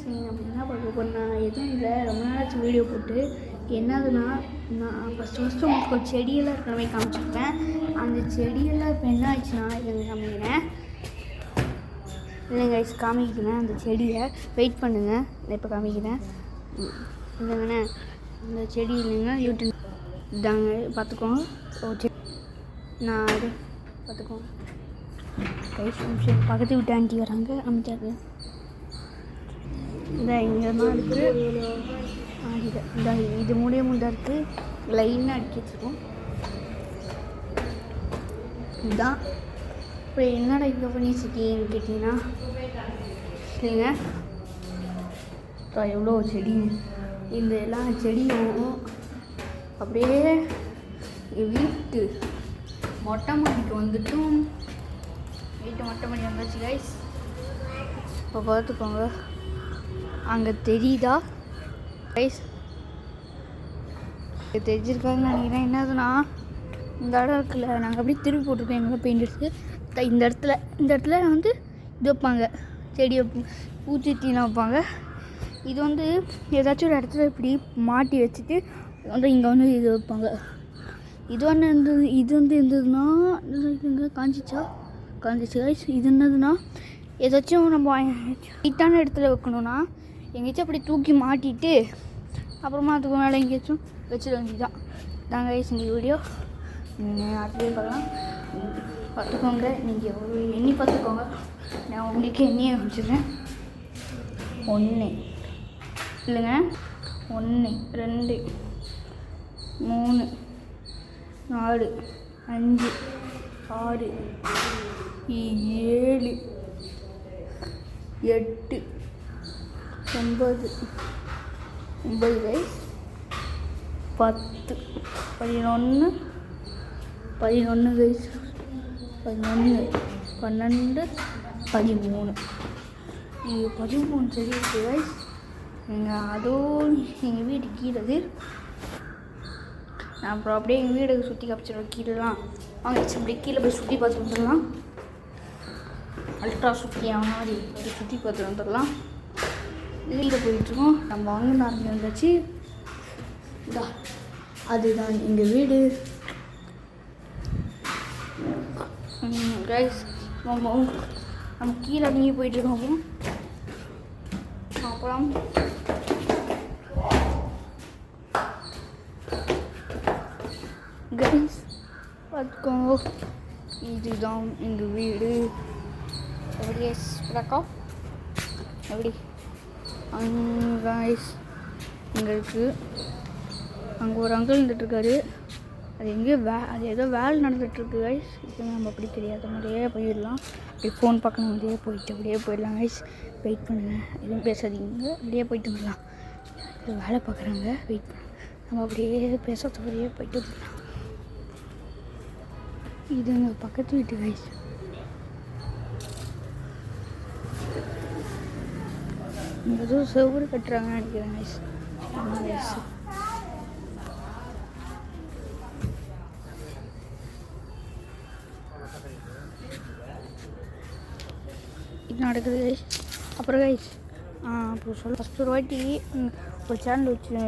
நம்ம என்ன பார்க்க போகிறோம்னா எதுவும் இல்லை, ரொம்ப நாளாச்சு வீடியோ போட்டு. என்னதுன்னா, நான் ஃபஸ்ட்டு உங்களுக்கு ஒரு செடியெல்லாம் இருக்கிற மாதிரி காமிச்சிருப்பேன். அந்த செடியெல்லாம் இப்போ என்ன ஆச்சுன்னா இதை காமிக்கிறேன் இல்லைங்க, காமிக்கிறேன் அந்த செடியை. வெயிட் பண்ணுங்கள், இப்போ காமிக்கிறேன் இல்லைங்கண்ணே. இந்த செடி இல்லைங்க யூடியூப் இதாங்க, பார்த்துக்கோங்க. ஓகே, நான் அது பார்த்துக்கோங்க. பக்கத்து விட்டு ஆண்டி வராங்க, அமைச்சாரு. இந்த இங்கே தான் இருக்குது ஆடிது. இந்த இது முடியும் தான் இருக்குது, லைனாக அடிக்க வச்சுருக்கோம். இதுதான் இப்போ என்னடா இங்கே பண்ணிச்சுருக்கீங்கன்னு கேட்டிங்கன்னா இல்லைங்க, எவ்வளோ செடி. இந்த எல்லா செடியும் அப்படியே வீட்டு மொட்டை மாடிக்கு வந்துட்டும். வீட்டு மொட்டை மாடி வந்தாச்சு கைஸ். இப்போ பார்த்துக்கோங்க, அங்கே தெரியுதா கைஸ்? தெரிஞ்சிருக்காங்கன்னு நினைக்கிறேன். என்னதுன்னா, இந்த இடம் இருக்குல்ல, நாங்கள் அப்படியே திருப்பி போட்டிருக்கோம் எங்களை பெயிண்ட் அடிச்சு. இந்த இடத்துல வந்து இது வைப்பாங்க, செடி பூச்செடிலாம் வைப்பாங்க. இது வந்து ஏதாச்சும் ஒரு இடத்துல இப்படி மாட்டி வச்சுட்டு வந்து இங்கே வந்து இது வைப்பாங்க. இது வந்து இருந்ததுன்னா இங்கே காஞ்சிச்சு கைஸ். இது என்னதுன்னா, ஏதாச்சும் நம்ம ஹைட்டான இடத்துல வைக்கணுன்னா எங்கேயாச்சும் அப்படி தூக்கி மாட்டிட்டு அப்புறமா அதுக்கு மேலே எங்கேயாச்சும் வச்சிட வேண்டியதான். தாங்க கைஸ் இந்த வீடியோ. நீங்கள் அடுத்தது பார்த்துக்கோங்க. நீங்கள் எவ்வளோ எண்ணி பார்த்துக்கோங்க. நான் உங்களுக்கு எண்ணியை வச்சுருக்கேன். 1 இல்லைங்க, 1 2 3 4 5 6 7 8 9 கைஸ், 10 11 கைஸ், 11 12 13. இது 13 செடி இருக்குது கைஸ். எங்கள் வீடு கீழது. நான் அப்புறம் அப்படியே எங்கள் வீடு சுற்றி காமிச்சிடுவோம். கீழேலாம் வாங்க, அப்படியே கீழே போய் சுற்றி பார்த்து வந்துடலாம். அல்ட்ரா சுற்றியான மாதிரி சுற்றி பார்த்துட்டு வந்துடலாம். வெளியில் போயிட்டுருக்கோம். நம்ம வாங்கின ஆரம்பி வந்தாச்சு. இதா அதுதான் எங்கள் வீடு கைஸ். நம்ம கீழே இறங்கி போயிட்டுருக்கோம். அப்புறம் கைஸ் பார்த்துக்கோங்க, இதுதான் எங்கள் வீடு. எப்படி படக்கா எப்படி கைஸ்? எங்களுக்கு அங்கே ஒரு அங்கிள் இருந்துகிட்ருக்காரு. அது எங்கேயோ அது ஏதோ வேலை நடந்துகிட்ருக்கு கைஸ். இப்போ நம்ம அப்படி தெரியாத மாதிரியே போயிடலாம். அப்படி ஃபோன் பார்க்கணும் மாதிரியே அப்படியே போயிடலாம் கைஸ். வெயிட் பண்ணுங்கள், எதுவும் பேசாதீங்க, அப்படியே போயிட்டு வந்துடலாம். இது வேலை பார்க்குறாங்க, வெயிட் பண்ண நம்ம அப்படியே பேசாத மாதிரியே போயிட்டு வந்துடலாம். இது எங்கள் பக்கத்து வீட்டு கைஸ். இங்கே ஏதோ செவ்வறு கட்டுறாங்கன்னு நினைக்கிறேன் கைஸ். கைஸ் இது நடக்குது கைஸ். அப்புறம் கைஸ் அப்புறம் ஃபஸ்ட்டு ஒரு வாட்டி ஒரு சேனல் வச்சு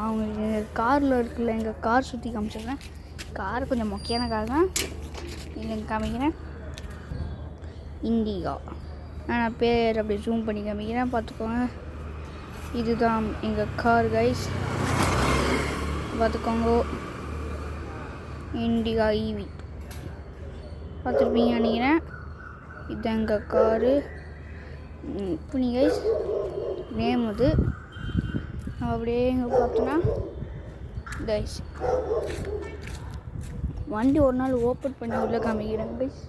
அவங்க காரில் இருக்குல்ல, எங்கள் கார் சுற்றி காமிச்சிருக்கேன். கார் கொஞ்சம் முக்கியமான கார் தான். இல்லைங்க காமிக்கிறேன், இண்டிகா. நான் பேர் அப்படி ஜூம் பண்ணி காமிக்கிறேன், பார்த்துக்கோங்க. இதுதான் எங்கள் கார் கைஸ், பார்த்துக்கோங்க. இண்டிகா ஈவி பார்த்துருப்பீங்க நினைக்கிறேன். இதுதான் எங்கள் காரு. புனி கைஸ் நேம் அது. நம்ம அப்படியே இங்கே பார்த்தோன்னா கைஸ் வண்டி ஒரு நாள் ஓப்பன் பண்ணி உள்ள காமிக்கிறேன் கைஸ்.